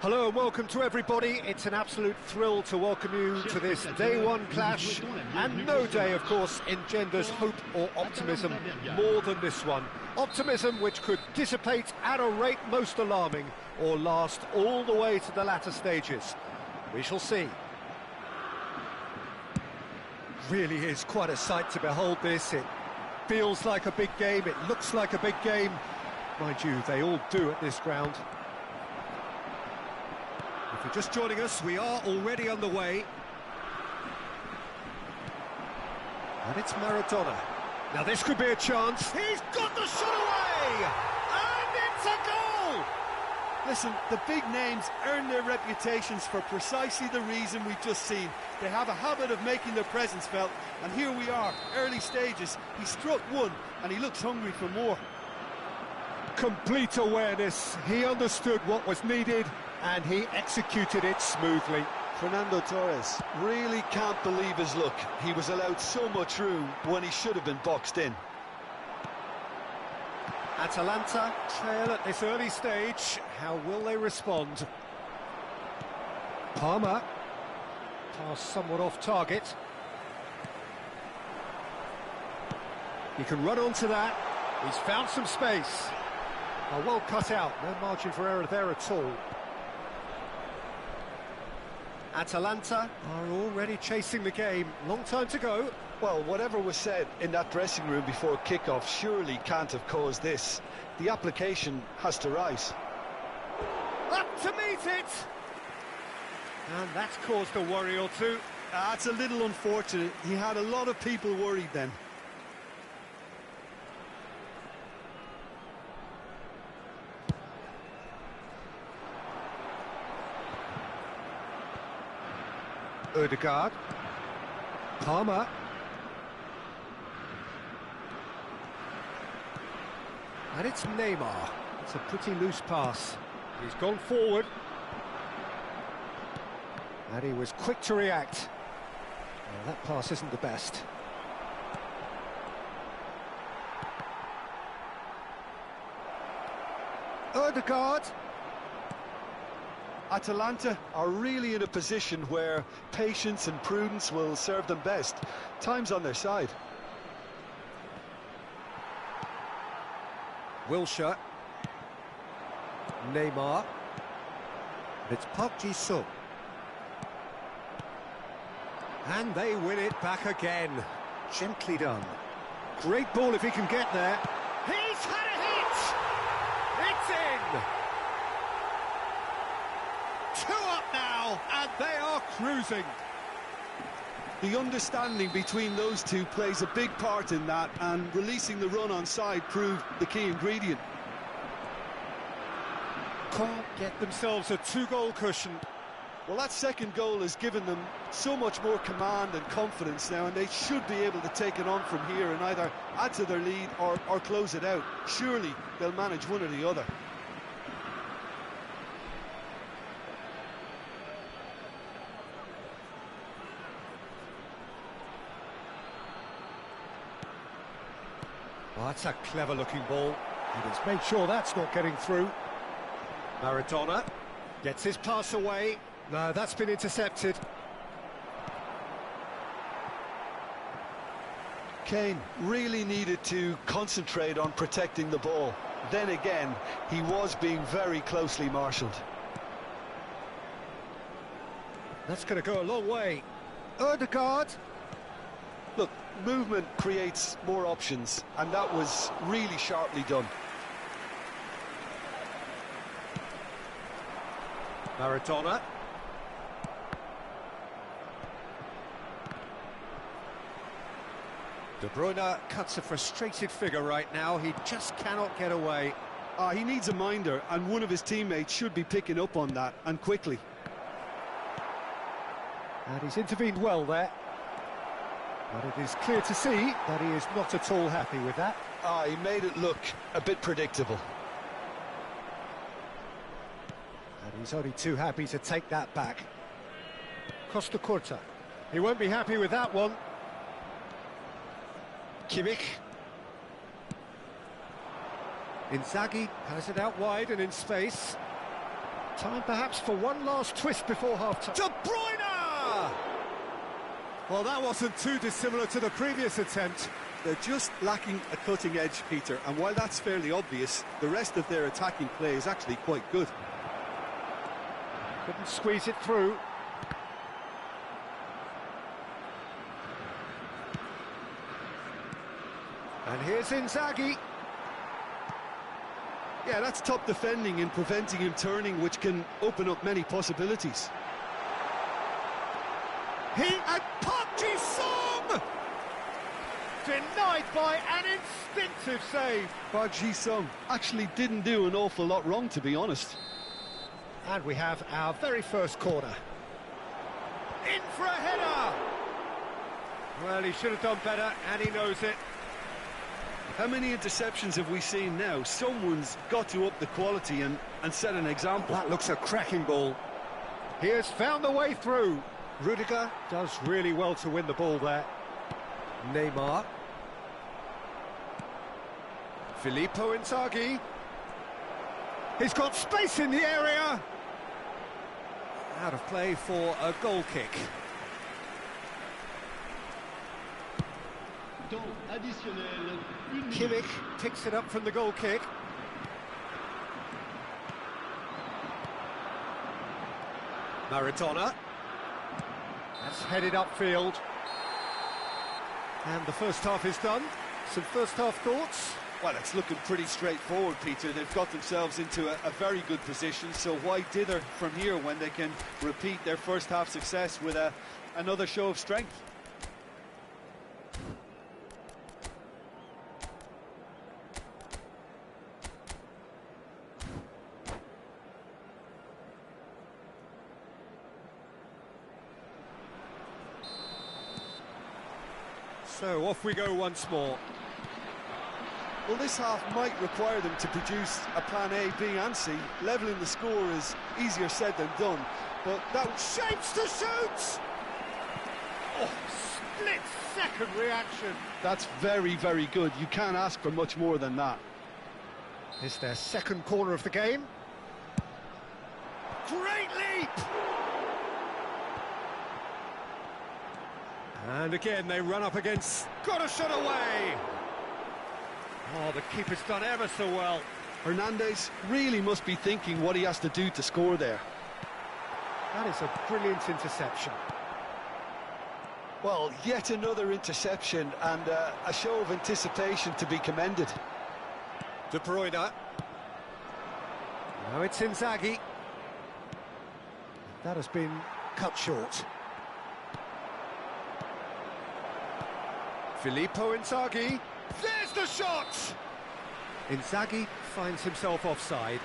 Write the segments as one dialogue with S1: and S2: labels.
S1: Hello and welcome to everybody. It's an absolute thrill to welcome you to this day one clash, and no day, of course, engenders hope or optimism more than this one. Optimism which could dissipate at a rate most alarming or last all the way to the latter stages. We shall see. Really is quite a sight to behold this. It feels like a big game, it looks like a big game. Mind you, they all do at this ground. If you're just joining us, we are already underway. And it's Maradona. Now this could be a chance. He's got the shot away! And it's a goal!
S2: Listen, the big names earn their reputations for precisely the reason we've just seen. They have a habit of making their presence felt, and here we are, early stages. He struck one, and he looks hungry for more.
S1: Complete awareness. He understood what was needed, and he executed it smoothly.
S2: Fernando Torres really can't believe his luck. He was allowed so much room when he should have been boxed in.
S1: Atalanta trail at this early stage. How will they respond? Palmer. Pass somewhat off target. He can run onto that. He's found some space. Oh, well cut out. No margin for error there at all. Atalanta are already chasing the game. Long time to go.
S2: Well, whatever was said in that dressing room before kick-off surely can't have caused this. The application has to rise.
S1: Up to meet it! And that's caused a worry or two.
S2: That's a little unfortunate. He had a lot of people worried then.
S1: Odegaard. Palmer. And it's Neymar. It's a pretty loose pass. He's gone forward. And he was quick to react. Well, that pass isn't the best. Odegaard.
S2: Atalanta are really in a position where patience and prudence will serve them best. Time's on their side.
S1: Wilshere. Neymar. It's Park Ji-sung. And they win it back again. Gently done. Great ball if he can get there. He's had a hit! It's in! 2 up now, and they are cruising.
S2: The understanding between those two plays a big part in that, and releasing the run on side proved the key ingredient.
S1: Can't get themselves a 2-goal cushion.
S2: Well, that second goal has given them so much more command and confidence now, and they should be able to take it on from here and either add to their lead or close it out. Surely they'll manage one or the other.
S1: Oh, that's a clever-looking ball. And he's made sure that's not getting through. Maradona gets his pass away. No, that's been intercepted.
S2: Kane really needed to concentrate on protecting the ball. Then again, he was being very closely marshalled.
S1: That's going to go a long way. Odegaard.
S2: Look, movement creates more options, and that was really sharply done.
S1: Maradona. De Bruyne cuts a frustrated figure right now. He just cannot get away.
S2: He needs a minder, and one of his teammates should be picking up on that, and quickly.
S1: And he's intervened well there. But it is clear to see that he is not at all happy with that.
S2: He made it look a bit predictable.
S1: And he's only too happy to take that back. Costa Curta. He won't be happy with that one. Kimmich. Inzaghi has it out wide and in space. Time perhaps for one last twist before half-time. De Bruyne! Well, that wasn't too dissimilar to the previous attempt.
S2: They're just lacking a cutting edge, Peter, and while that's fairly obvious, the rest of their attacking play is actually quite good.
S1: Couldn't squeeze it through. And here's Inzaghi.
S2: Yeah, that's top defending and preventing him turning, which can open up many possibilities.
S1: He and Park Ji-sung! Denied by an instinctive save.
S2: Park Ji-sung actually didn't do an awful lot wrong, to be honest.
S1: And we have our very first corner. In for a header! Well, he should have done better, and he knows it.
S2: How many interceptions have we seen now? Someone's got to up the quality and set an example.
S1: That looks a cracking ball. He has found the way through. Rudiger does really well to win the ball there. Neymar. Filippo Inzaghi. He's got space in the area. Out of play for a goal kick. Kimmich picks it up from the goal kick. Maradona. That's headed upfield. And the first half is done. Some first half thoughts?
S2: Well, it's looking pretty straightforward, Peter. They've got themselves into a very good position, so why dither from here when they can repeat their first half success with another show of strength?
S1: So off we go once more.
S2: Well, this half might require them to produce a plan A, B and C. Levelling the score is easier said than done, but that...
S1: Shapes to shoot! Oh, split-second reaction.
S2: That's very, very good. You can't ask for much more than that.
S1: It's their second corner of the game. Great leap! And again, they run up against... Got a shot away! Oh, the keeper's done ever so well.
S2: Hernandez really must be thinking what he has to do to score there.
S1: That is a brilliant interception.
S2: Well, yet another interception and a show of anticipation to be commended.
S1: De Bruyne. Now it's Inzaghi. That has been cut short. Filippo Inzaghi. There's the shot! Inzaghi finds himself offside.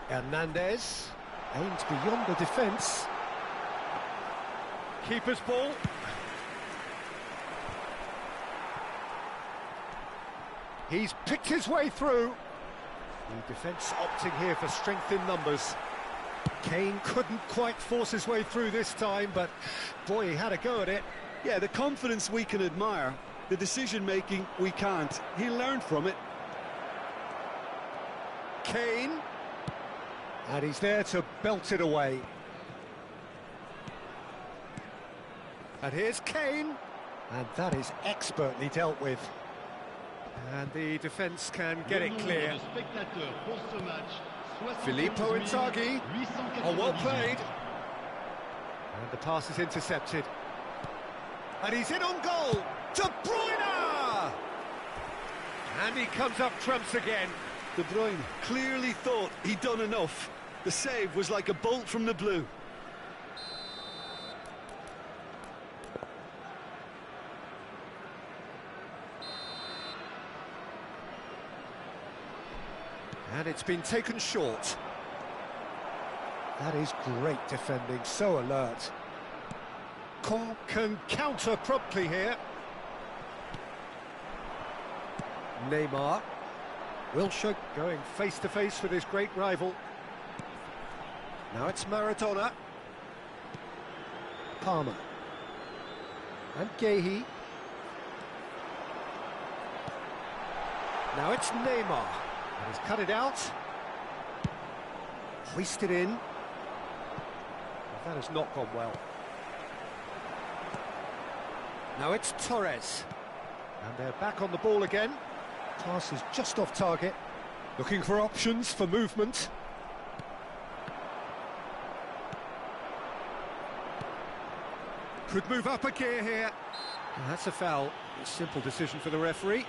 S1: Hernandez aims beyond the defence. Keeper's ball. He's picked his way through. The defence opting here for strength in numbers. Kane couldn't quite force his way through this time, but boy, he had a go at it.
S2: Yeah, the confidence we can admire, the decision-making we can't. He learned from it.
S1: Kane. And he's there to belt it away. And here's Kane. And that is expertly dealt with. And the defence can get it clear. Filippo Inzaghi. Oh, well played. And the pass is intercepted. And he's in on goal. De Bruyne! And he comes up trumps again.
S2: De Bruyne clearly thought he'd done enough. The save was like a bolt from the blue.
S1: And it's been taken short. That is great defending, so alert. Caen can counter promptly here. Neymar. Wilshere going face-to-face with his great rival. Now it's Maradona. Palmer. And Gehi. Now it's Neymar. And he's cut it out. Hoisted in. That has not gone well. Now it's Torres. And they're back on the ball again. Pass is just off target. Looking for options for movement. Could move up a gear here. And that's a foul. A simple decision for the referee.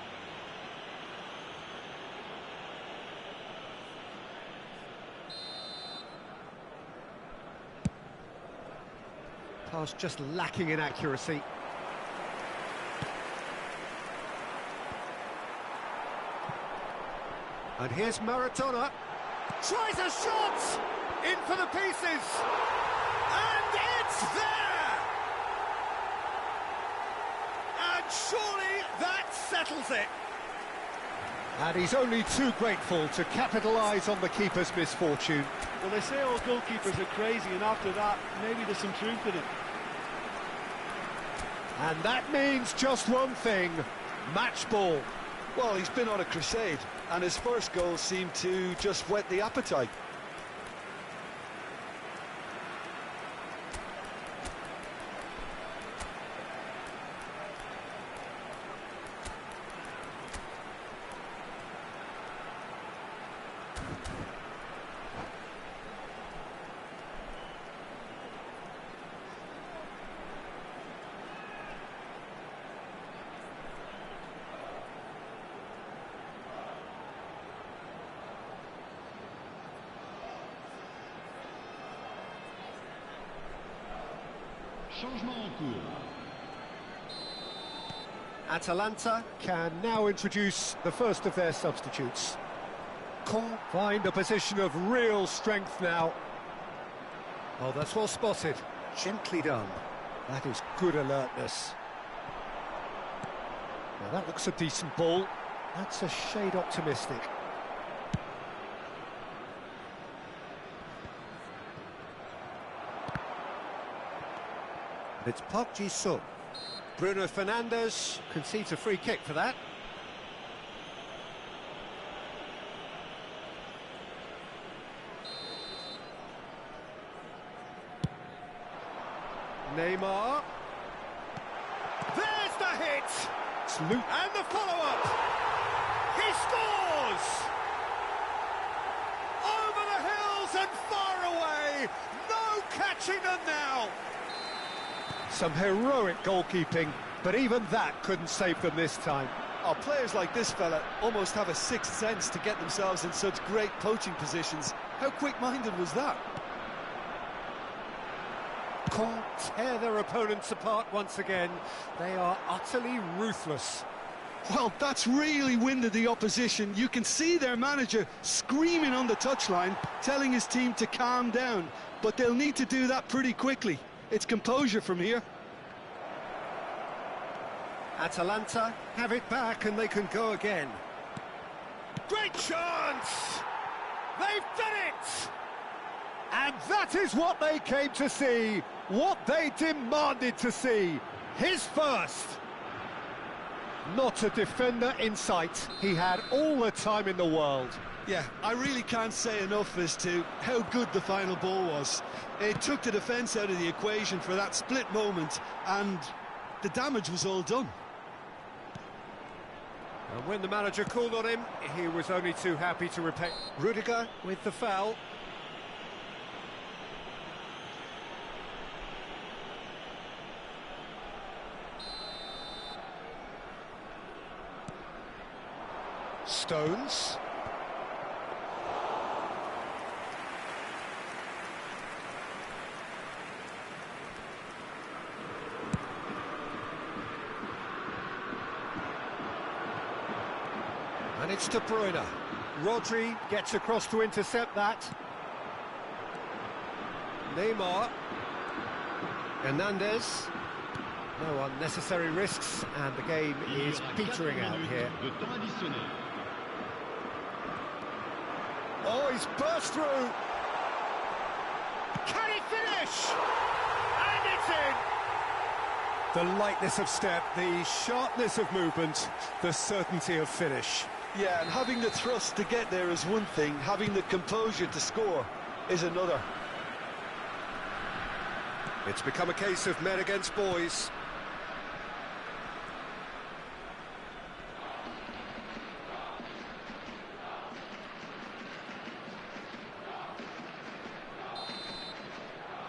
S1: Pass just lacking in accuracy. And here's Maradona. Tries a shot! In for the pieces! And it's there! And surely that settles it! And he's only too grateful to capitalise on the keeper's misfortune.
S2: Well, they say all goalkeepers are crazy, and after that, maybe there's some truth in it.
S1: And that means just one thing, match ball.
S2: Well, he's been on a crusade, and his first goal seemed to just whet the appetite.
S1: Atalanta can now introduce the first of their substitutes. Can't find a position of real strength now. Oh, that's well spotted. Gently done. That is good alertness. Now that looks a decent ball. That's a shade optimistic. It's Park Ji-sung. Bruno Fernandes concedes a free kick for that. Neymar. There's the hit! It's Luke. And the follow-up! He scores! Over the hills and far away! No catching them now! Some heroic goalkeeping, but even that couldn't save them this time.
S2: Oh, players like this fella almost have a sixth sense to get themselves in such great poaching positions. How quick-minded was that?
S1: Can't tear their opponents apart once again. They are utterly ruthless.
S2: Well, that's really winded the opposition. You can see their manager screaming on the touchline, telling his team to calm down. But they'll need to do that pretty quickly. It's composure from here.
S1: Atalanta have it back and they can go again. Great chance! They've done it! And that is what they came to see, what they demanded to see. His first. Not a defender in sight. He had all the time in the world.
S2: Yeah, I really can't say enough as to how good the final ball was. It took the defence out of the equation for that split moment, and the damage was all done.
S1: And when the manager called on him, he was only too happy to repay. Rudiger with the foul. Stones. And it's De Bruyne. Rodri gets across to intercept that. Neymar. Hernandez. No unnecessary risks, and the game is petering out here. Oh, he's burst through. Can he finish? And it's in. The lightness of step, the sharpness of movement, the certainty of finish.
S2: Yeah, and having the thrust to get there is one thing, having the composure to score is another.
S1: It's become a case of men against boys.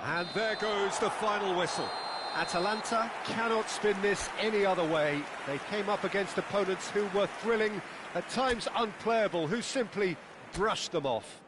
S1: And there goes the final whistle. Atalanta cannot spin this any other way. They came up against opponents who were thrilling, at times unplayable, who simply brushed them off.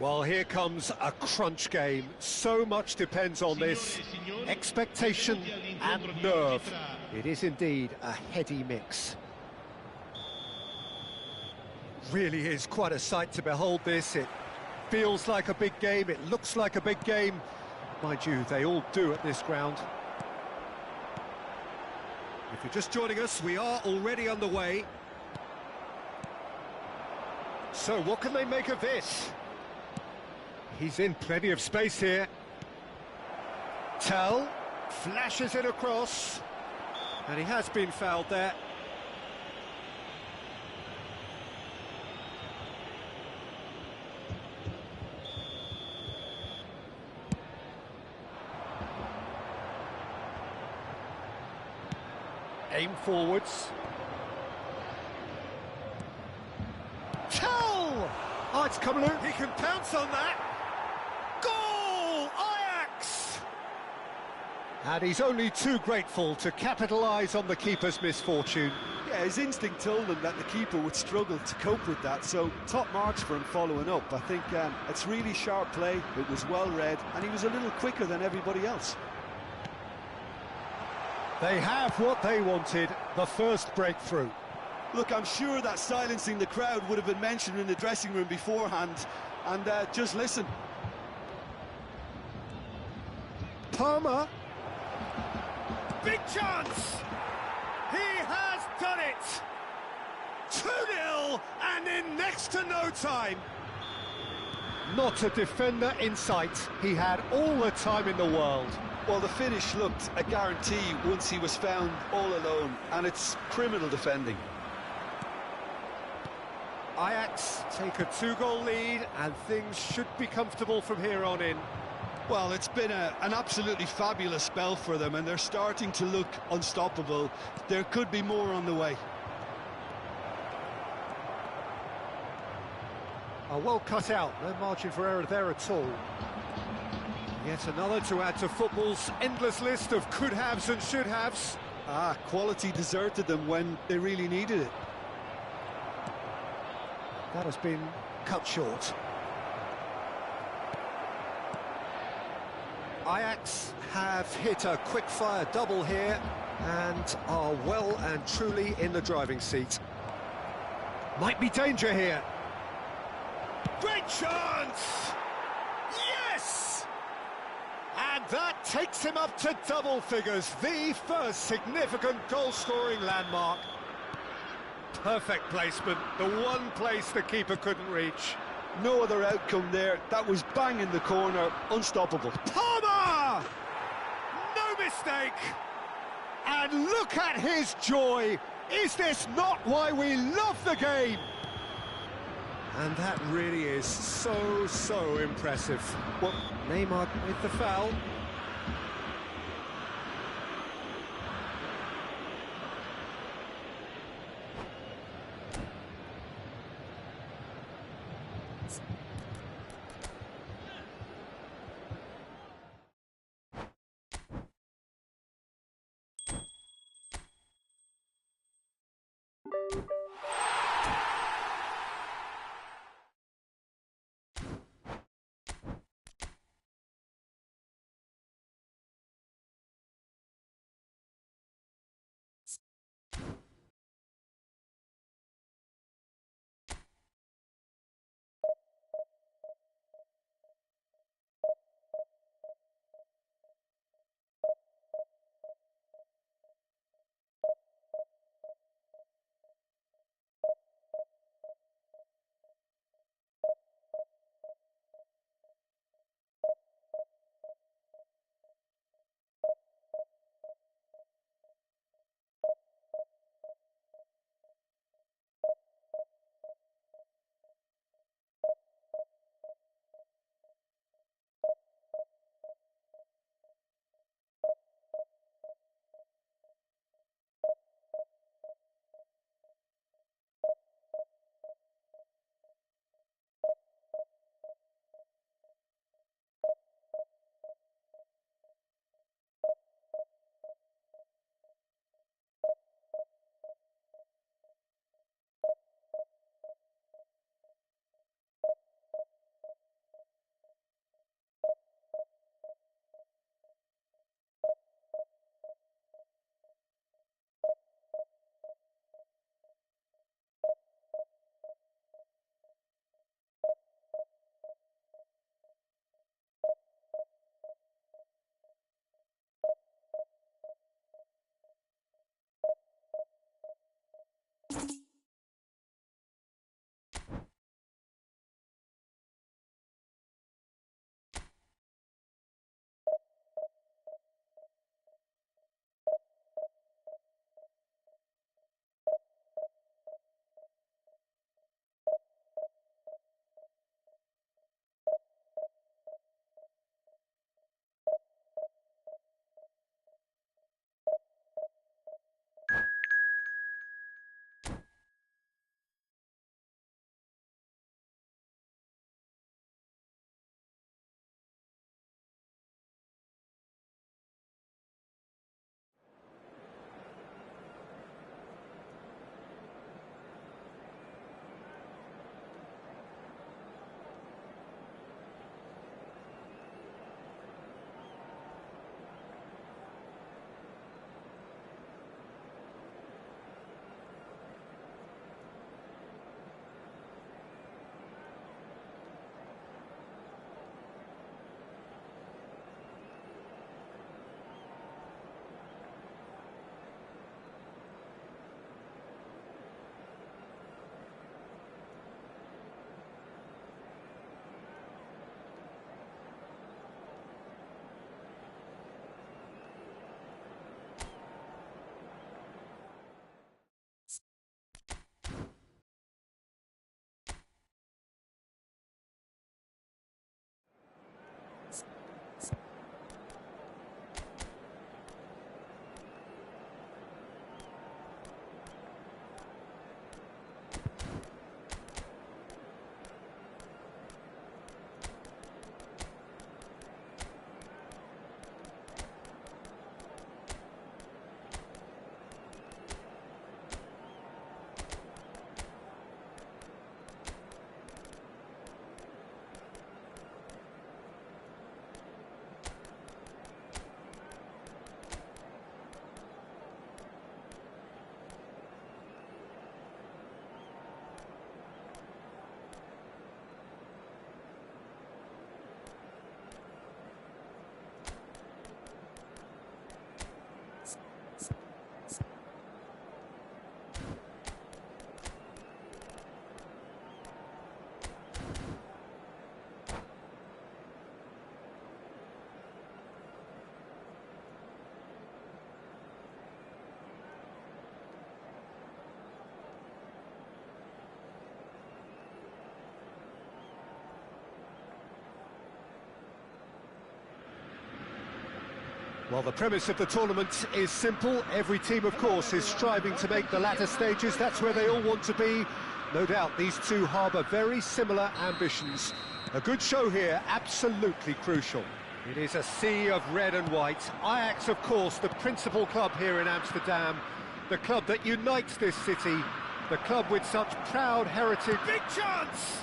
S1: Well, here comes a crunch game. So much depends on this. Expectation and nerve. It is indeed a heady mix. Really is quite a sight to behold this. It feels like a big game, it looks like a big game. Mind you, they all do at this ground. If you're just joining us, we are already underway. So what can they make of this? He's in plenty of space here. Tell flashes it across, and he has been fouled there. Aim forwards. Tell! Oh, it's come loose. He can pounce on that. Goal! Ajax! And he's only too grateful to capitalise on the keeper's misfortune.
S2: Yeah, his instinct told him that the keeper would struggle to cope with that, so top marks for him following up. I think it's really sharp play, it was well read, and he was a little quicker than everybody else.
S1: They have what they wanted, the first breakthrough.
S2: Look, I'm sure that silencing the crowd would have been mentioned in the dressing room beforehand, and just listen.
S1: Palmer. Big chance! He has done it! 2-0 and in next to no time. Not a defender in sight. He had all the time in the world.
S2: Well, the finish looked a guarantee once he was found all alone, and it's criminal defending.
S1: Ajax take a 2-goal lead, and things should be comfortable from here on in.
S2: Well, it's been an absolutely fabulous spell for them, and they're starting to look unstoppable. There could be more on the way.
S1: Well cut out, no margin for error there at all. Yet another to add to football's endless list of could-haves and should-haves.
S2: Quality deserted them when they really needed it.
S1: That has been cut short. Ajax have hit a quick-fire double here and are well and truly in the driving seat. Might be danger here. Great chance! Yes! And that takes him up to double figures, the first significant goal-scoring landmark. Perfect placement, the one place the keeper couldn't reach.
S2: No other outcome there, that was bang in the corner, unstoppable.
S1: Palmer! No mistake! And look at his joy! Is this not why we love the game? And that really is so impressive. Well, Neymar with the foul. Well, the premise of the tournament is simple. Every team, of course, is striving to make the latter stages. That's where they all want to be. No doubt these two harbour very similar ambitions. A good show here, absolutely crucial. It is a sea of red and white. Ajax, of course, the principal club here in Amsterdam. The club that unites this city. The club with such proud heritage. Big chance!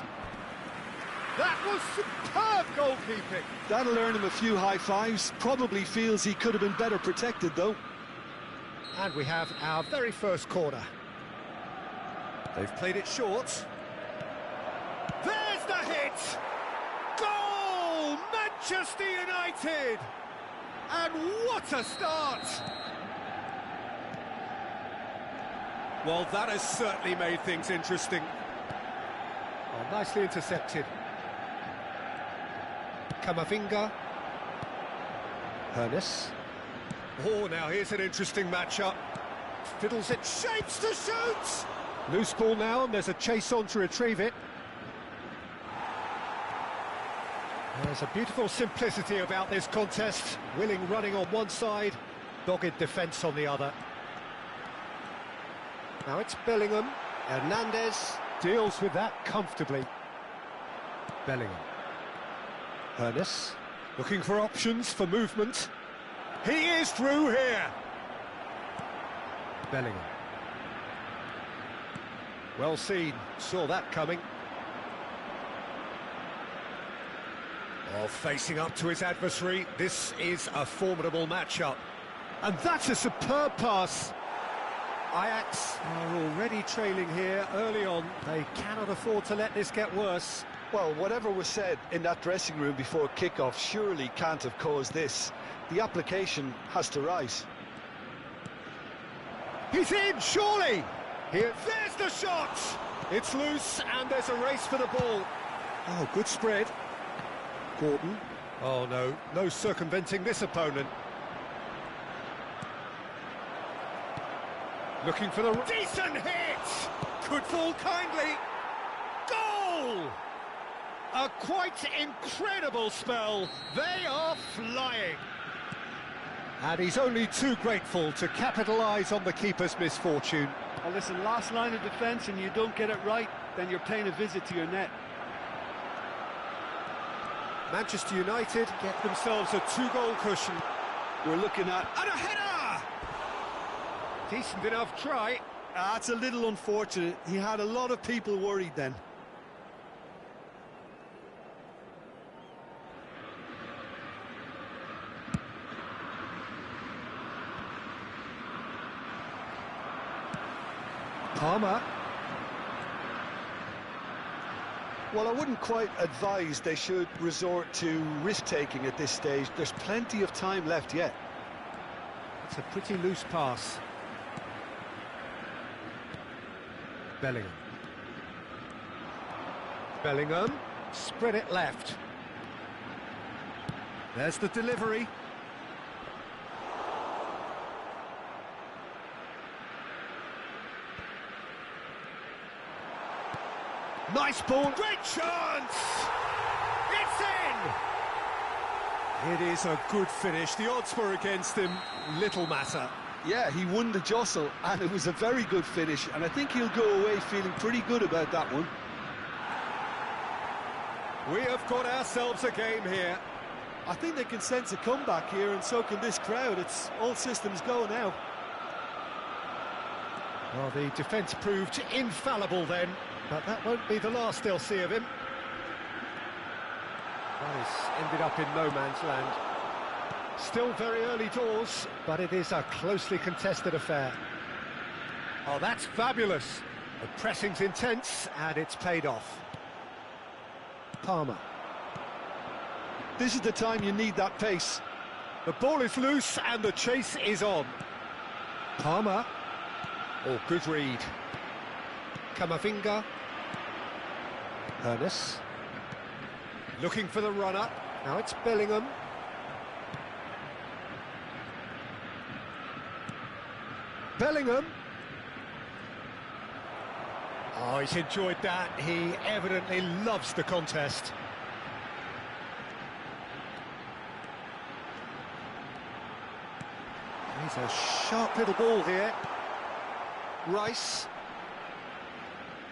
S1: That was superb goalkeeping.
S2: That'll earn him a few high fives. Probably feels he could have been better protected, though.
S1: And we have our very first corner. They've played it short. There's the hit! Goal! Manchester United! And what a start! Well, that has certainly made things interesting. Oh, nicely intercepted. Camavinga. Hernes. Oh, now here's an interesting matchup. Fiddles it, shapes to shoot! Loose ball now, and there's a chase on to retrieve it. There's a beautiful simplicity about this contest. Willing running on one side, dogged defence on the other. Now it's Bellingham. Hernandez deals with that comfortably. Bellingham. Hernes, looking for options for movement. He is through here. Bellingham. Well seen, saw that coming. Oh, facing up to his adversary, this is a formidable matchup. And that's a superb pass. Ajax are already trailing here early on. They cannot afford to let this get worse.
S2: Well, whatever was said in that dressing room before kick-off surely can't have caused this. The application has to rise.
S1: He's in, surely! Here, there's the shot! It's loose, and there's a race for the ball. Oh, good spread. Gordon. Oh, no circumventing this opponent. Looking for the... Decent hit! Could fall kindly. Goal! A quite incredible spell. They are flying. And he's only too grateful to capitalise on the keeper's misfortune.
S2: Well, listen, last line of defence and you don't get it right, then you're paying a visit to your net.
S1: Manchester United get themselves a two-goal cushion.
S2: We're looking at...
S1: And a header! Decent enough try.
S2: That's a little unfortunate. He had a lot of people worried then.
S1: Palmer.
S2: Well, I wouldn't quite advise they should resort to risk-taking at this stage. There's plenty of time left yet.
S1: It's a pretty loose pass. Bellingham. Bellingham, spread it left. There's the delivery. Nice ball, great chance! It's in! It is a good finish. The odds were against him, little matter.
S2: Yeah, he won the jostle, and it was a very good finish, and I think he'll go away feeling pretty good about that one.
S1: We have got ourselves a game here.
S2: I think they can sense a comeback here, and so can this crowd. It's all systems go now.
S1: Well, the defence proved infallible then, but that won't be the last they'll see of him. That has ended up in no man's land. Still very early doors, but it is a closely contested affair. Oh, that's fabulous. The pressing's intense, and it's paid off. Palmer.
S2: This is the time you need that pace.
S1: The ball is loose, and the chase is on. Palmer. Oh, good read. Camavinga. Hernes. Looking for the run-up. Now it's Bellingham. Bellingham. Oh, he's enjoyed that. He evidently loves the contest. He's a sharp little ball here. Rice.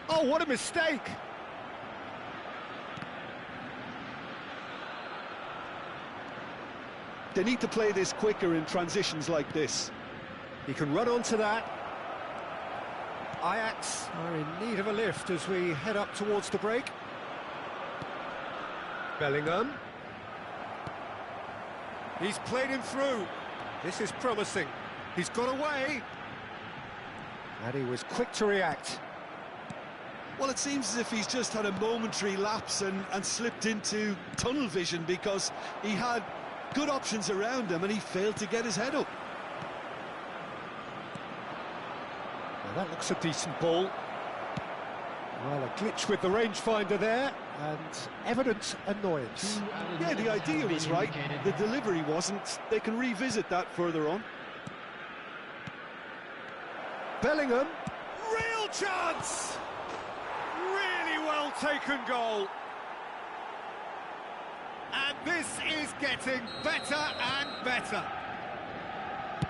S1: Oh, what a mistake!
S2: They need to play this quicker in transitions like this.
S1: He can run onto that. Ajax are in need of a lift as we head up towards the break. Bellingham. He's played him through. This is promising. He's got away. And he was quick to react.
S2: Well, it seems as if he's just had a momentary lapse and slipped into tunnel vision, because he had good options around him and he failed to get his head up.
S1: Well, that looks a decent ball. Well, a glitch with the rangefinder there, and evident annoyance.
S2: Yeah, the idea was right, the delivery wasn't. They can revisit that further on.
S1: Bellingham, real chance! Really well taken goal. And this is getting better and better.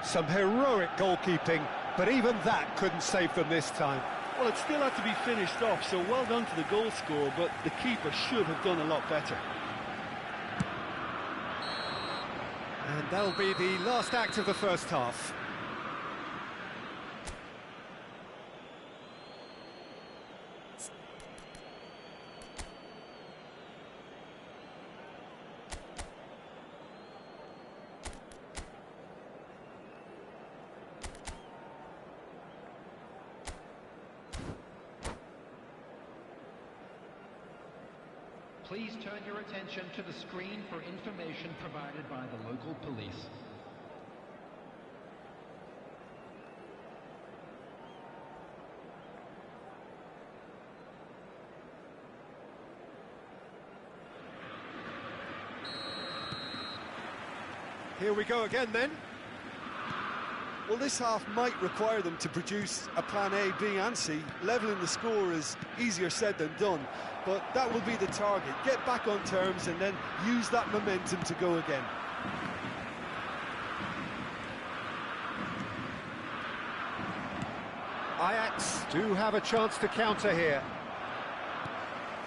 S1: Some heroic goalkeeping, but even that couldn't save them this time.
S2: Well, it still had to be finished off, so well done to the goal scorer, but the keeper should have done a lot better.
S1: And that'll be the last act of the first half.
S3: Please turn your attention to the screen for information provided by the local police.
S1: Here we go again then.
S2: Well, this half might require them to produce a plan A, B and C. Levelling the score is easier said than done, but that will be the target. Get back on terms and then use that momentum to go again.
S1: Ajax do have a chance to counter here.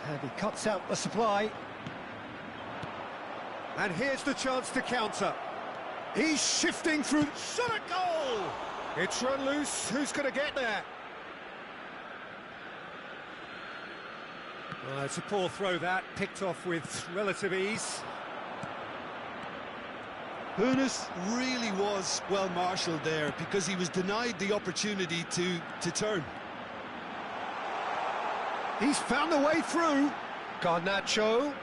S1: And he cuts out the supply. And here's the chance to counter. He's shifting through. Shot a goal! It's run loose. Who's going to get there? It's a poor throw that, picked off with relative ease.
S2: Hoeneß really was well marshalled there, because he was denied the opportunity to turn.
S1: He's found the way through. Garnacho.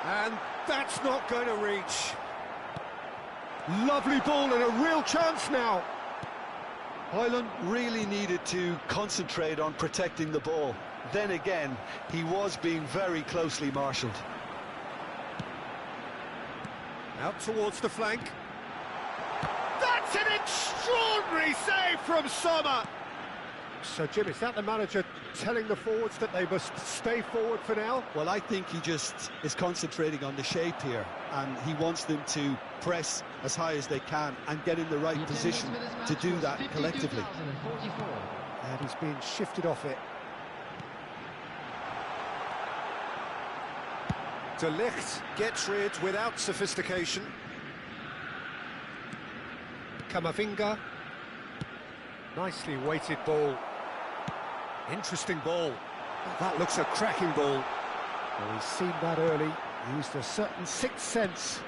S1: And that's not going to reach. Lovely ball and a real chance now.
S2: Højlund really needed to concentrate on protecting the ball. Then again, he was being very closely marshalled.
S1: Out towards the flank. That's an extraordinary save from Sommer. So, Jim, is that the manager telling the forwards that they must stay forward for now?
S2: Well, I think he just is concentrating on the shape here, and he wants them to press as high as they can and get in the right position to do that collectively.
S1: And he's being shifted off it. De Ligt gets rid without sophistication. Camavinga. Nicely weighted ball. Interesting ball. That looks a cracking ball. Well, he's seen that early. Used a certain sixth sense.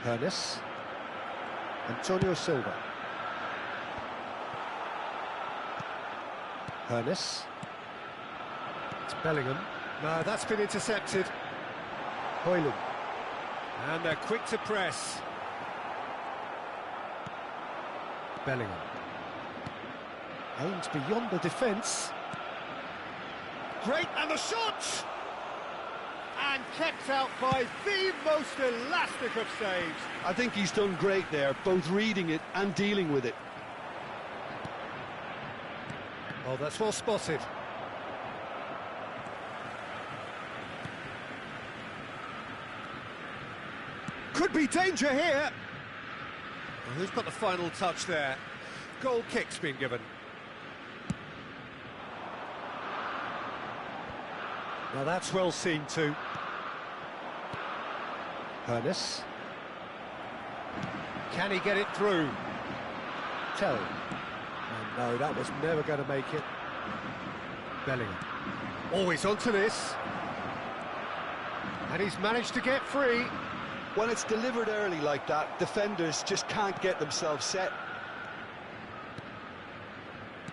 S1: Hoeneß. Antonio Silva. Hoeneß. It's Bellingham. No, that's been intercepted. Højlund. And they're quick to press. Bellingham. Aims beyond the defence. Great, and the shot! And kept out by the most elastic of saves.
S2: I think he's done great there, both reading it and dealing with it.
S1: Oh, that's well spotted. Could be danger here. Well, who's got the final touch there? Goal kick's been given. Now that's well seen too. Ernest. Can he get it through? Tell. Oh, no, that was never going to make it. Bellingham. Always onto this. And he's managed to get free.
S2: When it's delivered early like that, defenders just can't get themselves set.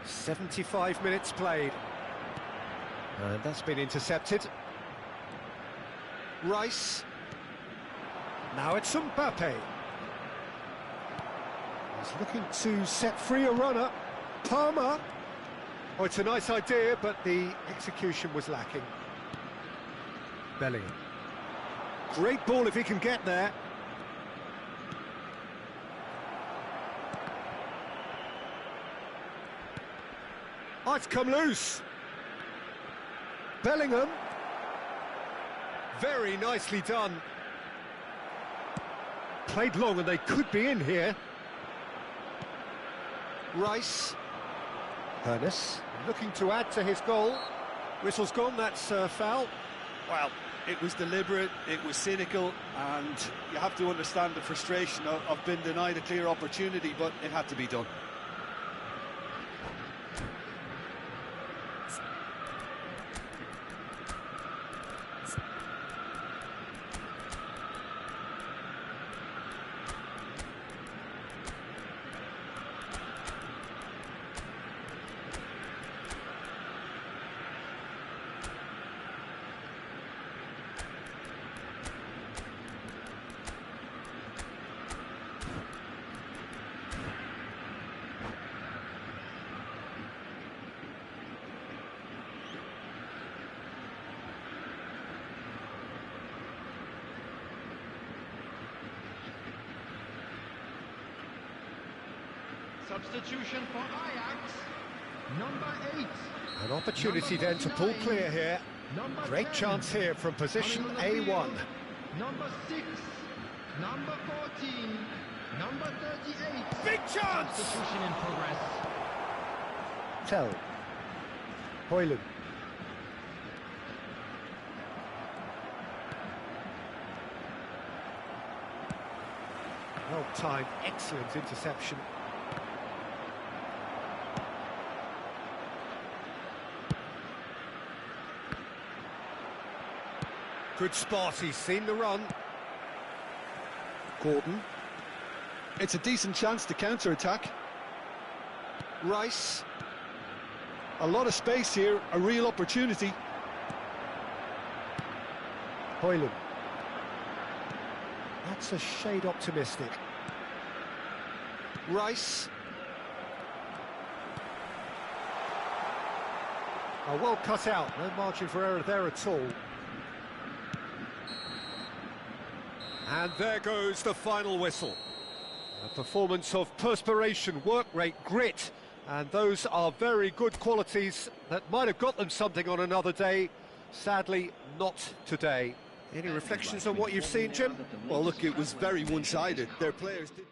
S1: 75 minutes played. And that's been intercepted. Rice. Now it's Mbappe. He's looking to set free a runner. Palmer. Oh, it's a nice idea, but the execution was lacking. Bellingham. Great ball if he can get there. Oh, it's come loose. Bellingham. Very nicely done. Played long and they could be in here. Rice. Ernest looking to add to his goal. Whistle's gone, that's foul.
S2: Well, it was deliberate, it was cynical, and you have to understand the frustration of being denied a clear opportunity, but it had to be done.
S3: Substitution for Ajax, number 8.
S1: An opportunity then to pull clear here. Great chance here from position A1.
S3: Number 6, number 14, number 38.
S1: Big chance!
S3: Substitution in progress.
S1: Tell. Hoyland. Well timed, excellent interception. Good spot, he's seen the run. Gordon.
S2: It's a decent chance to counter-attack.
S1: Rice.
S2: A lot of space here, a real opportunity.
S1: Hoyland. That's a shade optimistic. Rice. Oh, well cut out, no margin for error there at all. And there goes the final whistle. A performance of perspiration, work rate, grit, and those are very good qualities that might have got them something on another day. Sadly, not today. Any reflections on what you've seen, Jim?
S2: Well, look, it was very one-sided. Their players did...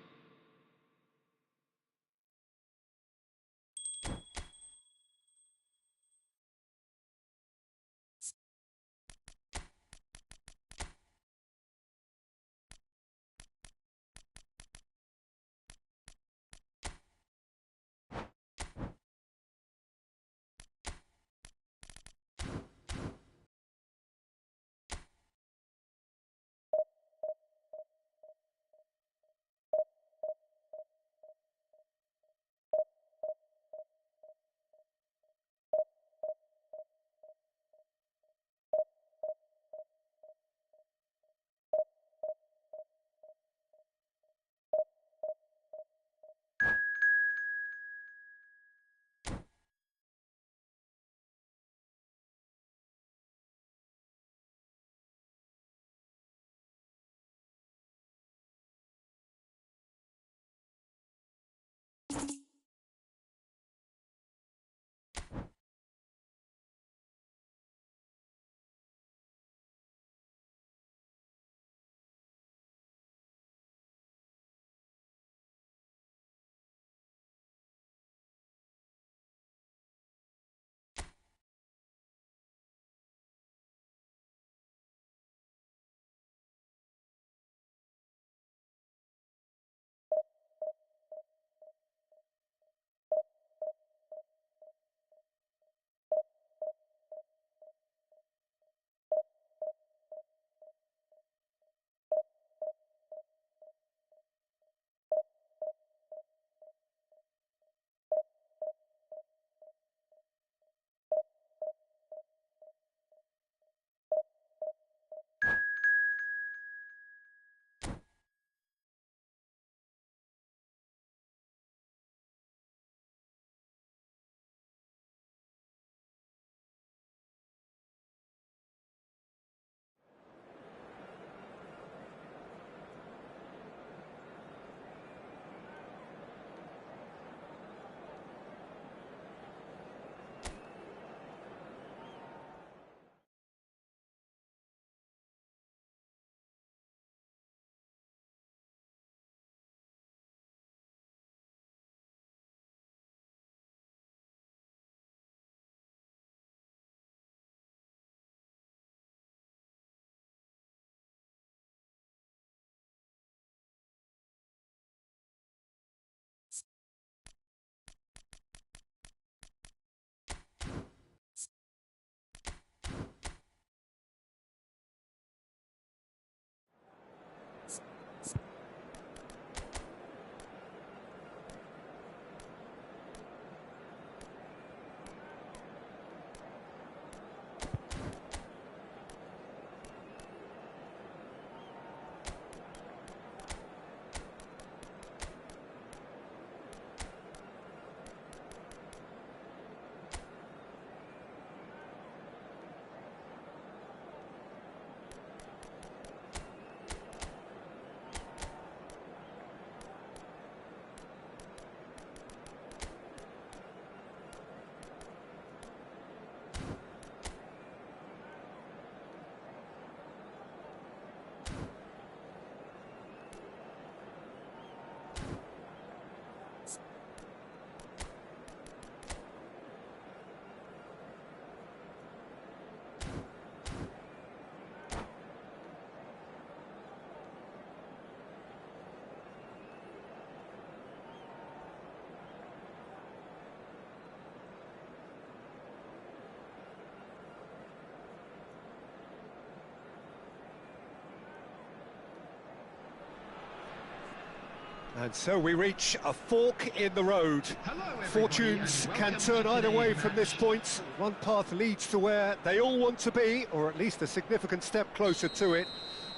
S1: And so we reach a fork in the road. Fortunes can turn either way from this point. One path leads to where they all want to be, or at least a significant step closer to it.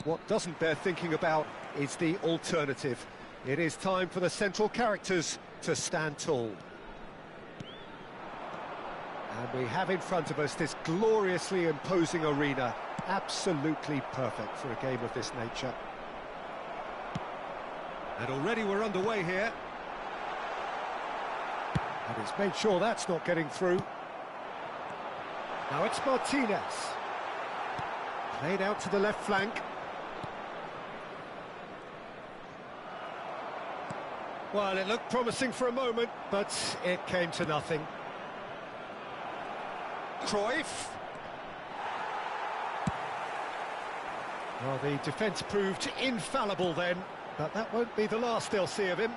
S1: What doesn't bear thinking about is the alternative. It is time for the central characters to stand tall. And we have in front of us this gloriously imposing arena. Absolutely perfect for a game of this nature. And already we're underway here. And he's made sure that's not getting through. Now it's Martinez. Played out to the left flank. Well, it looked promising for a moment, but it came to nothing. Cruyff. Well, the defence proved infallible then, but that won't be the last they'll see of him.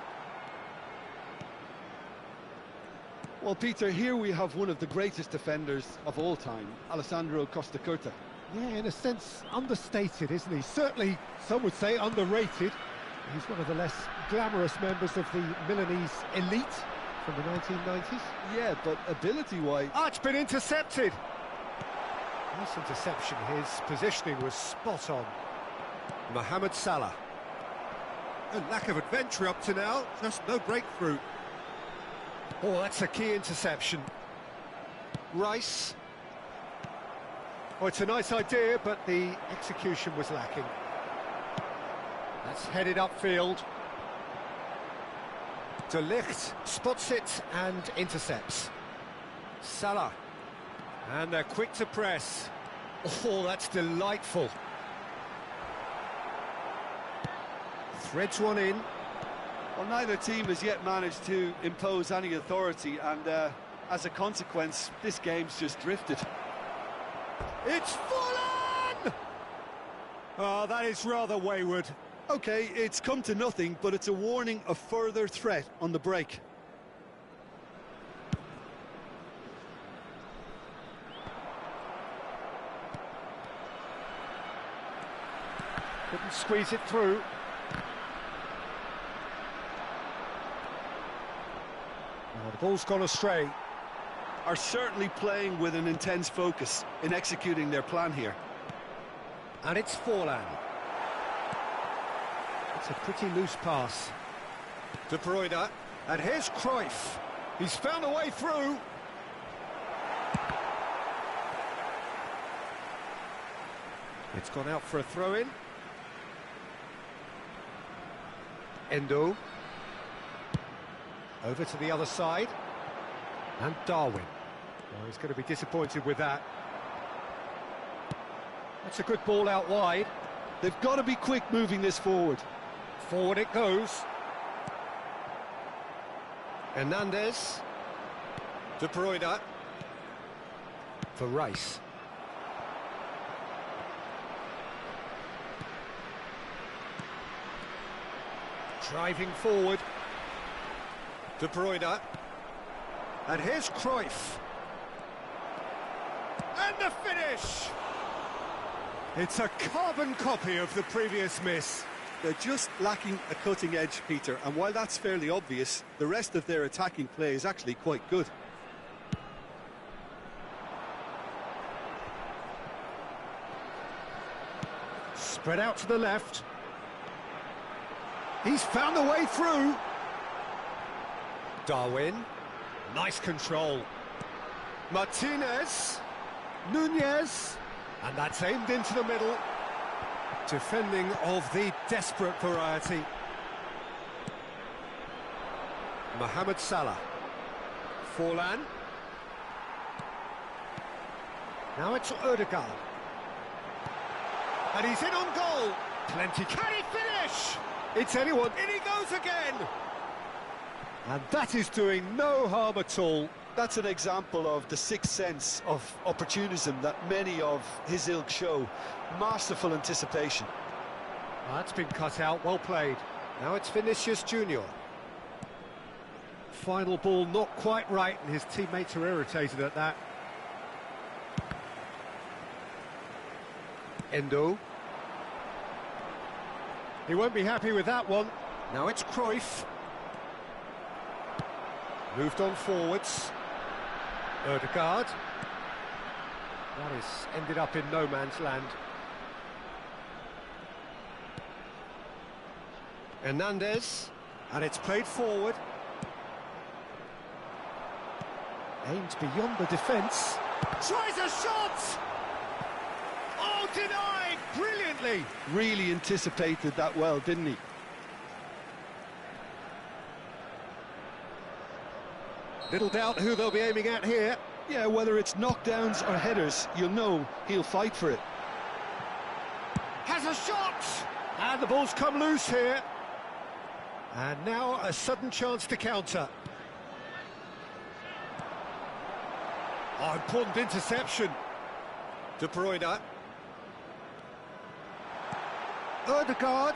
S2: Well, Peter, here we have one of the greatest defenders of all time, Alessandro Costacurta.
S1: Yeah, in a sense, understated, isn't he? Certainly, some would say underrated. He's one of the less glamorous members of the Milanese elite from the 1990s.
S2: Yeah, but ability-wise...
S1: Ah, it's been intercepted! Nice interception, his positioning was spot on. Mohamed Salah. A lack of adventure up to now, just no breakthrough. Oh, that's a key interception. Rice. Oh, it's a nice idea, but the execution was lacking. That's headed upfield. De Ligt spots it and intercepts. Salah. And they're quick to press. Oh, that's delightful. Threads one in.
S2: Well, neither team has yet managed to impose any authority, and as a consequence, this game's just drifted.
S1: It's fallen! Oh, that is rather wayward.
S2: OK, it's come to nothing, but it's a warning of further threat on the break.
S1: Couldn't squeeze it through. Oh, the ball's gone astray.
S2: Are certainly playing with an intense focus in executing their plan here.
S1: And it's Forlan. It's a pretty loose pass. De Bruyne. And here's Cruyff. He's found a way through. It's gone out for a throw-in. Endo. Over to the other side. And Darwin. Well, he's going to be disappointed with that. That's a good ball out wide.
S2: They've got to be quick moving this forward.
S1: Forward it goes. Hernandez. De Bruyne. For Rice. Driving forward. De Bruyne. And here's Cruyff. And the finish! It's a carbon copy of the previous miss.
S2: They're just lacking a cutting edge, Peter, and while that's fairly obvious, the rest of their attacking play is actually quite good.
S1: Spread out to the left. He's found a way through. Darwin. Nice control. Martinez. Nunez. And that's aimed into the middle. Defending of the desperate variety. Mohamed Salah. Forlan. Now it's Odegaard. And he's in on goal. Plenty. Can he finish? It's anyone. In he goes again. And that is doing no harm at all.
S2: That's an example of the sixth sense of opportunism that many of his ilk show. Masterful anticipation.
S1: Well, that's been cut out, well played. Now it's Vinicius Junior. Final ball not quite right, and his teammates are irritated at that. Endo. He won't be happy with that one. Now it's Cruyff. Moved on forwards. Ødegaard. That is ended up in no man's land. Hernandez. And it's played forward. Aimed beyond the defence. Tries a shot! Oh, denied! Brilliantly!
S2: Really anticipated that well, didn't he?
S1: Little doubt who they'll be aiming at here.
S2: Yeah, whether it's knockdowns or headers, you'll know he'll fight for it.
S1: Has a shot! And the ball's come loose here. And now a sudden chance to counter. Oh, important interception. De Bruyne. Ødegaard.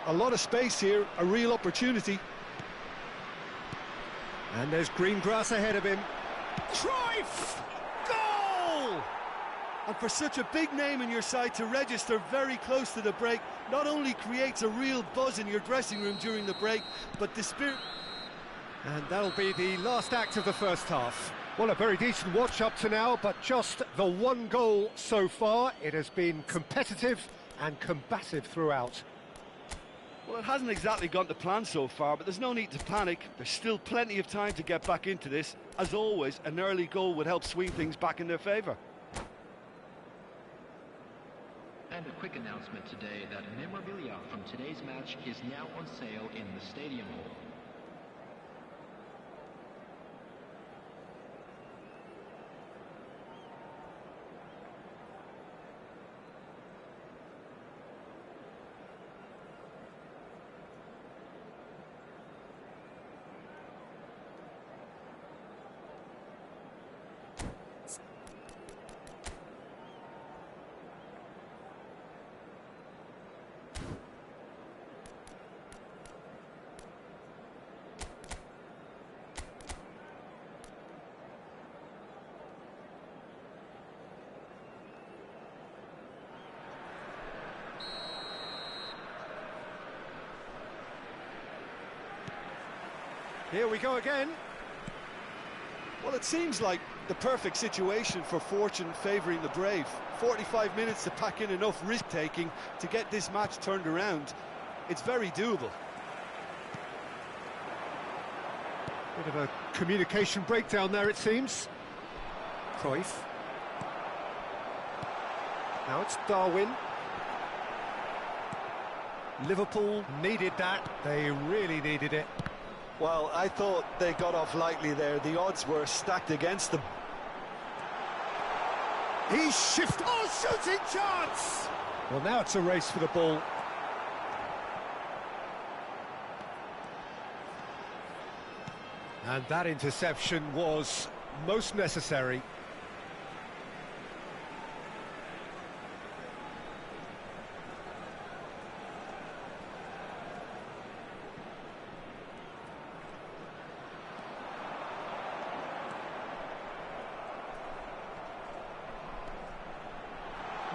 S2: A lot of space here, a real opportunity.
S1: And there's green grass ahead of him. Cruyff! Goal!
S2: And for such a big name in your side to register very close to the break, not only creates a real buzz in your dressing room during the break, but the spirit...
S1: And that'll be the last act of the first half. Well, a very decent watch up to now, but just the one goal so far. It has been competitive and combative throughout.
S2: Well, it hasn't exactly gone to plan so far, but there's no need to panic. There's still plenty of time to get back into this. As always, an early goal would help swing things back in their favour.
S3: And a quick announcement today that memorabilia from today's match is now on sale in the Stadium Hall.
S1: Here we go again.
S2: Well, it seems like the perfect situation for fortune favouring the brave. 45 minutes to pack in enough risk-taking to get this match turned around. It's very doable.
S1: Bit of a communication breakdown there, it seems. Cruyff. Now it's Darwin. Liverpool needed that. They really needed it.
S2: Well, I thought they got off lightly there. The odds were stacked against them.
S1: He's shifted. Oh, shooting chance! Well, now it's a race for the ball. And that interception was most necessary.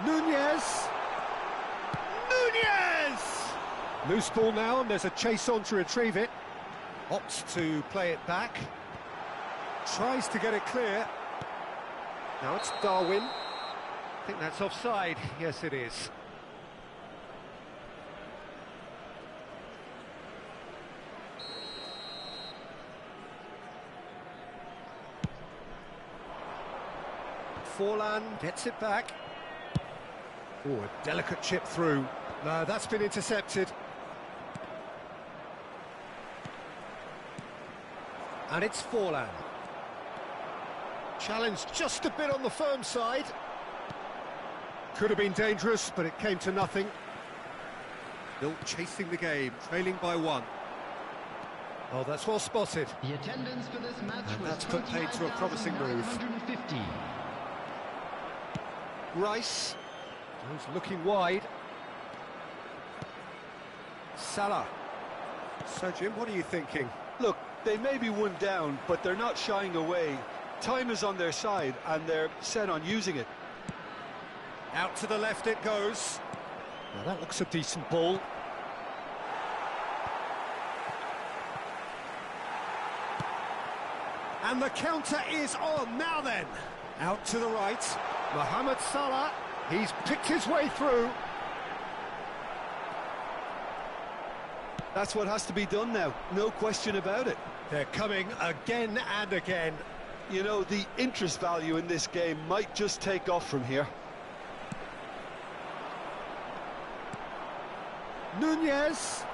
S1: Nunez! Loose ball now, and there's a chase on to retrieve it. Opts to play it back. Tries to get it clear. Now it's Darwin. I think that's offside. Yes, it is. Forlan gets it back. Oh, a delicate chip through. No, that's been intercepted. And it's Forlan. Challenged just a bit on the firm side. Could have been dangerous, but it came to nothing. Still chasing the game, trailing by one. Oh, that's well spotted.
S3: The attendance for this match
S1: And
S3: was
S1: that's put paid to a promising move.
S3: 29,950.
S1: Rice. He's looking wide. Salah. So, Jim, what are you thinking?
S2: Look, they may be one down, but they're not shying away. Time is on their side, and they're set on using it.
S1: Out to the left it goes. Now that looks a decent ball. And the counter is on. Now then, out to the right. Mohamed Salah, he's picked his way through.
S2: That's what has to be done now, no question about it.
S1: They're coming again and again.
S2: You know, the interest value in this game might just take off from here.
S1: Nunez.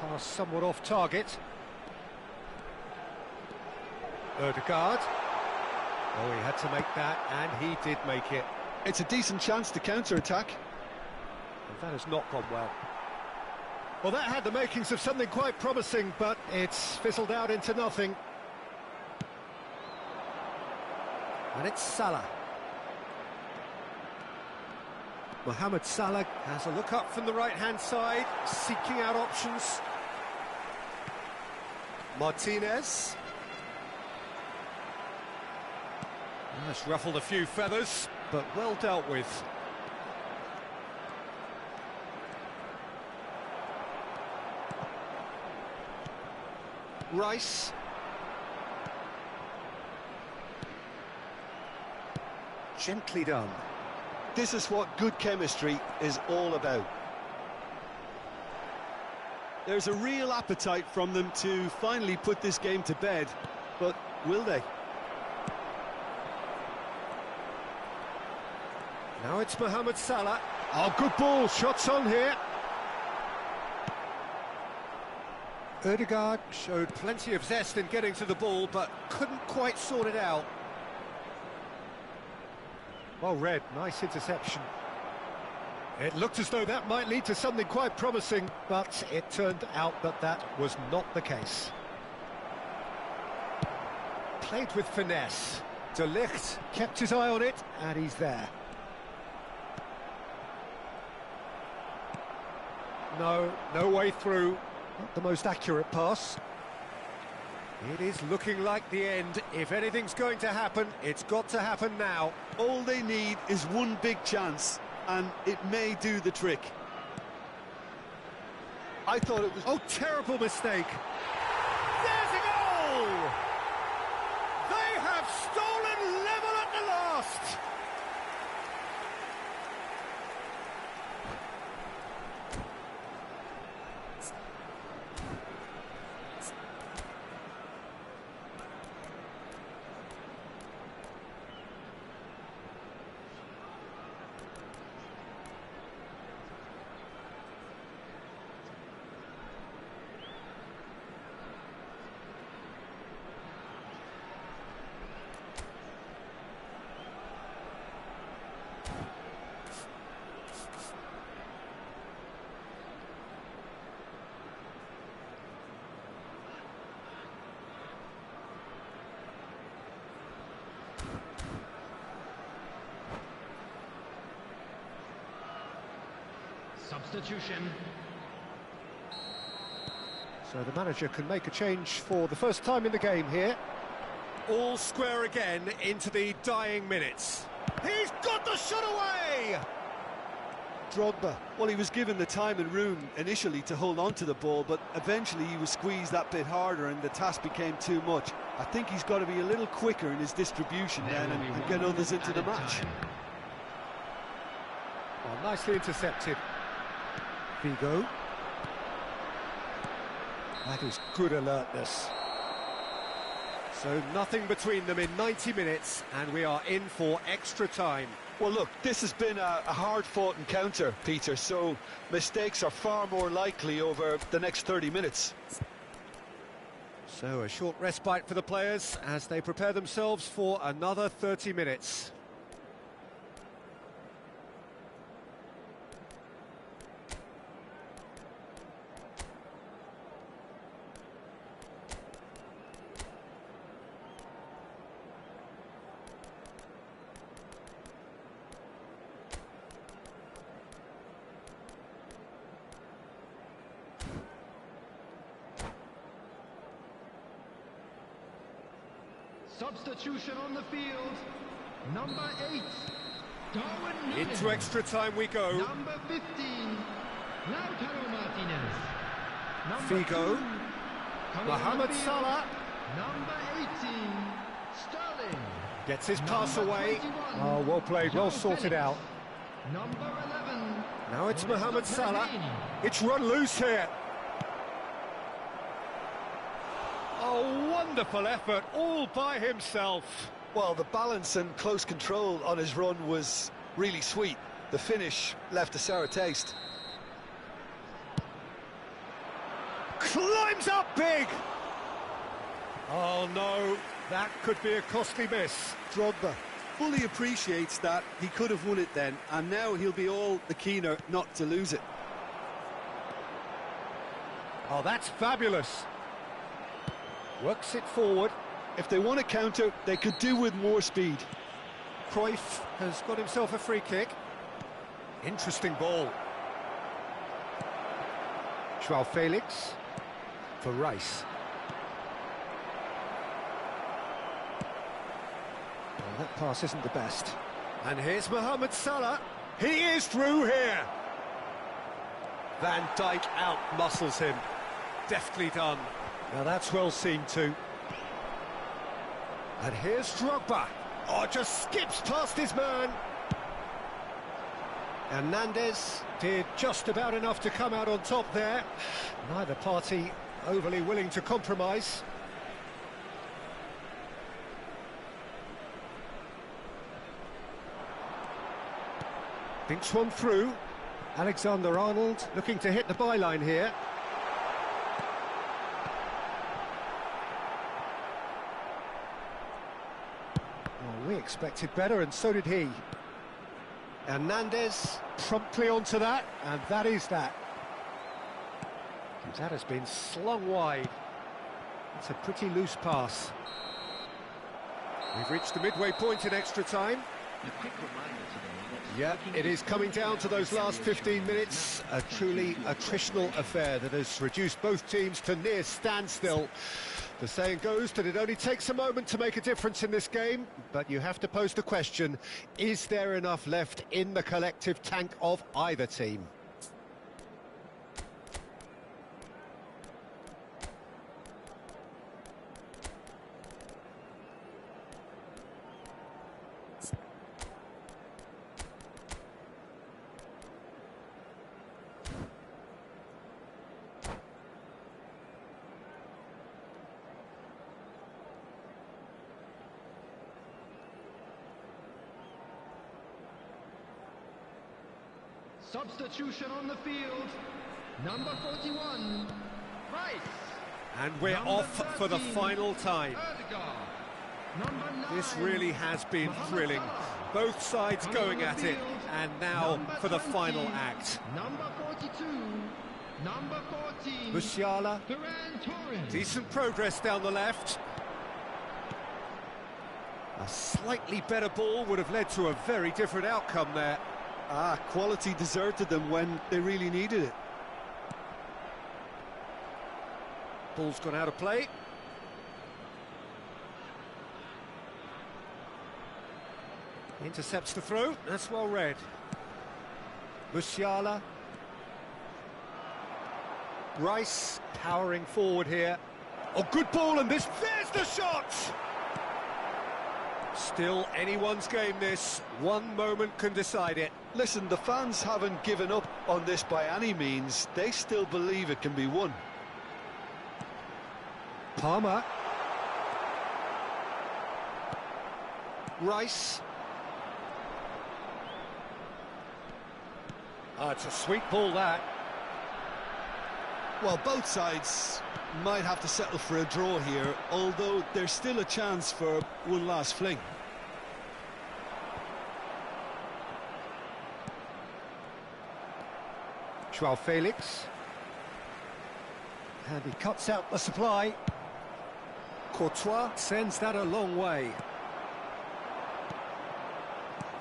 S1: Pass somewhat off target. Ødegaard. Oh, he had to make that, and he did make it.
S2: It's a decent chance to counter-attack.
S1: And that has not gone well. Well, that had the makings of something quite promising, but it's fizzled out into nothing. And it's Salah. Mohamed Salah has a look up from the right-hand side, seeking out options. Martinez. That's ruffled a few feathers, but well dealt with. Rice. Gently done.
S2: This is what good chemistry is all about. There's a real appetite from them to finally put this game to bed, but will they?
S1: Now it's Mohamed Salah. Oh, good ball, shots on here. Ødegaard showed plenty of zest in getting to the ball, but couldn't quite sort it out. Well read, nice interception. It looked as though that might lead to something quite promising, but it turned out that that was not the case. Played with finesse. De Ligt kept his eye on it, and he's there. No way through. Not the most accurate pass. It is looking like the end. If anything's going to happen, it's got to happen now.
S2: All they need is one big chance, and it may do the trick. I thought it was...
S1: Oh, terrible mistake. There's a goal! They have stolen level at the last!
S3: Substitution.
S1: So the manager can make a change for the first time in the game here. All square again into the dying minutes. He's got the shot away!
S2: Drogba. Well, he was given the time and room initially to hold on to the ball, but eventually he was squeezed that bit harder and the task became too much. I think he's got to be a little quicker in his distribution then and get others into the match.
S1: Well, nicely intercepted. Vigo. That is good alertness. So nothing between them in 90 minutes, and we are in for extra time.
S2: Well, look, this has been a hard-fought encounter, Peter, so mistakes are far more likely over the next 30 minutes.
S1: So a short respite for the players as they prepare themselves for another 30 minutes.
S3: Substitution on the field. Number 8.
S1: Into extra time we go.
S3: Number 15, Lautaro Martinez. Number
S1: Figo.
S3: 2,
S1: Mohamed Salah.
S3: Number 18, Sterling.
S1: Gets his pass
S3: Number
S1: away.
S3: 21,
S1: Oh, well played, well
S3: João
S1: sorted
S3: Felix.
S1: out.
S3: Number 11.
S1: Now it's
S3: Lorenzo
S1: Mohamed Salah.
S3: Pellegrini.
S1: It's run loose here. Oh, wonderful effort, all by himself.
S2: Well, the balance and close control on his run was really sweet. The finish left a sour taste.
S1: Climbs up big. Oh no, that could be a costly miss.
S2: Drogba fully appreciates that he could have won it then, and now he'll be all the keener not to lose it.
S1: Oh, that's fabulous. Works it forward.
S2: If they want to counter, they could do with more speed.
S1: Cruyff has got himself a free kick. Interesting ball. João Felix for Rice. Well, that pass isn't the best. And here's Mohamed Salah. He is through here. Van Dijk out-muscles him. Deftly done. Now that's well seen too. And here's Drogba. Oh, just skips past his man. Hernandez did just about enough to come out on top there. Neither party overly willing to compromise. Thinks one through. Alexander-Arnold looking to hit the byline here. Oh, we expected better, and so did he. Hernandez promptly onto that, and that is that. That has been slung wide. It's a pretty loose pass. We've reached the midway point in extra time.
S3: A quick reminder today that
S1: Yeah, it is coming down to those last 15 minutes. A truly attritional affair that has reduced both teams to near standstill. The saying goes that it only takes a moment to make a difference in this game, but you have to pose the question, is there enough left in the collective tank of either team?
S3: substitution on the field. Number 41, Rice.
S1: And we're
S3: Number
S1: off for the
S3: 13,
S1: final time.
S3: Ødegaard. Number 9,
S1: This really has been
S3: Mohamed
S1: thrilling.
S3: Salah.
S1: Both sides
S3: Coming
S1: going
S3: on
S1: at
S3: the
S1: it,
S3: field,
S1: and now
S3: number
S1: for the
S3: 20,
S1: final act.
S3: Number 42, number 14,
S1: Musiala,
S3: Ferran Torres.
S1: decent progress down the left. A slightly better ball would have led to a very different outcome there.
S2: Quality deserted them when they really needed it.
S1: Ball's gone out of play. Intercepts the throw, that's well read. Musiala. Rice powering forward here. Oh, good ball, and there's the shot! Still anyone's game this. One moment can decide it.
S2: Listen, the fans haven't given up on this by any means. They still believe it can be won.
S1: Palmer. Rice. It's a sweet ball, that.
S2: Well, both sides might have to settle for a draw here, although there's still a chance for one last fling.
S1: João Felix. And he cuts out the supply. Courtois sends that a long way.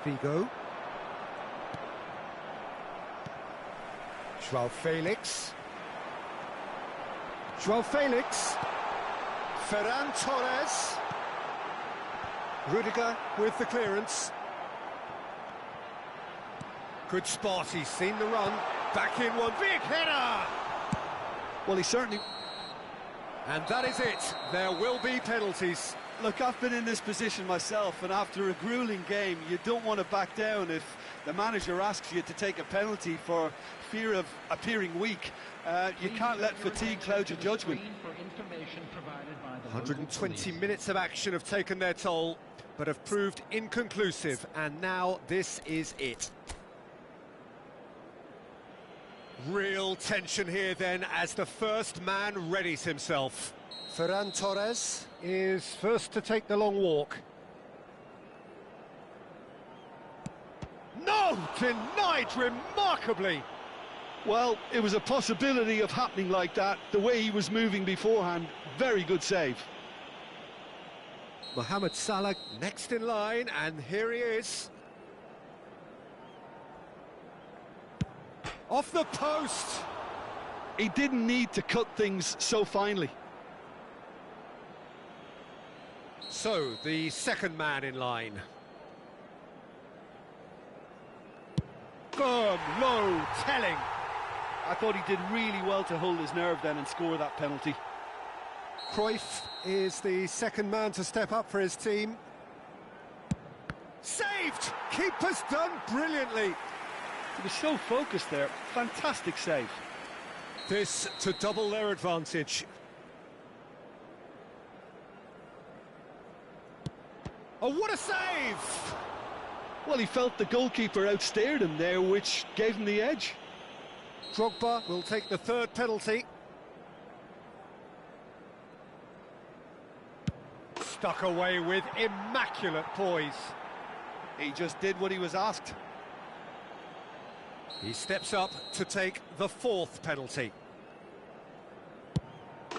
S1: Figo. João Felix. João Felix. Ferran Torres. Rudiger with the clearance. Good spot, he's seen the run. Back in one, big header!
S2: Well, he certainly...
S1: And that is it. There will be penalties.
S2: Look, I've been in this position myself, and after a gruelling game, you don't want to back down if the manager asks you to take a penalty for fear of appearing weak. You can't let fatigue cloud your judgment.
S1: 120 minutes of action have taken their toll, but have proved inconclusive, and now this is it. Real tension here then as the first man readies himself.
S4: Ferran Torres
S1: Is first to take the long walk. No! Denied remarkably!
S2: Well, it was a possibility of happening like that, the way he was moving beforehand. Very good save.
S1: Mohamed Salah next in line, and here he is. Off the post!
S2: He didn't need to cut things so finely.
S1: So, the second man in line. Firm, low, telling.
S2: I thought he did really well to hold his nerve then and score that penalty.
S1: Cruyff is the second man to step up for his team. Saved! Keeper's done brilliantly.
S2: He was so focused there. Fantastic save.
S1: This to double their advantage. Oh, what a save!
S2: Well, he felt the goalkeeper outstared him there, which gave him the edge.
S1: Drogba will take the third penalty. Stuck away with immaculate poise.
S2: He just did what he was asked.
S1: He steps up to take the fourth penalty.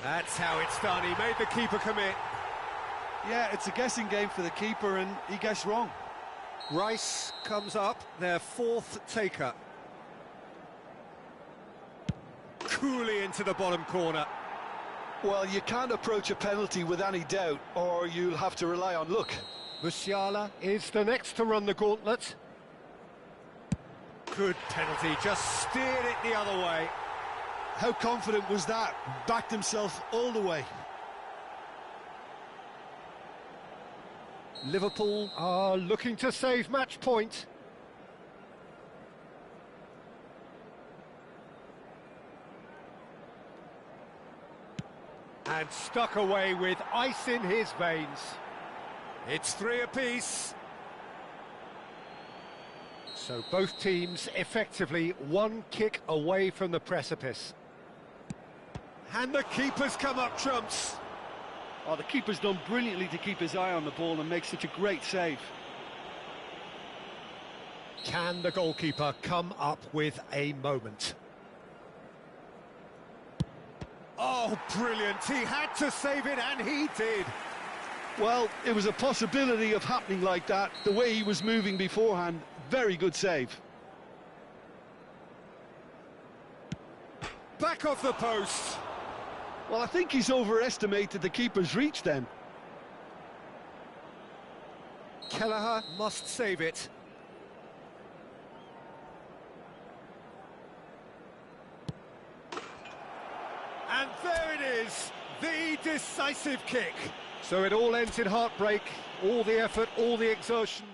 S1: That's how it's done. He made the keeper commit.
S2: Yeah, it's a guessing game for the keeper, and he guessed wrong.
S1: Rice comes up, their fourth taker. Coolly into the bottom corner.
S2: Well, you can't approach a penalty with any doubt, or you'll have to rely on luck.
S1: Musiala is the next to run the gauntlet. Good penalty, just steered it the other way.
S2: How confident was that? Backed himself all the way.
S1: Liverpool are looking to save match point. And stuck away with ice in his veins. It's 3 apiece. So both teams effectively one kick away from the precipice. And the keeper's come up trumps.
S2: Oh, the keeper's done brilliantly to keep his eye on the ball and make such a great save.
S1: Can the goalkeeper come up with a moment? Oh, brilliant. He had to save it, and he did.
S2: Well, it was a possibility of happening like that, the way he was moving beforehand. Very good save.
S1: Back off the post.
S2: Well, I think he's overestimated the keeper's reach then.
S1: Kelleher must save it. And there it is, the decisive kick. So it all ends in heartbreak, all the effort, all the exertion.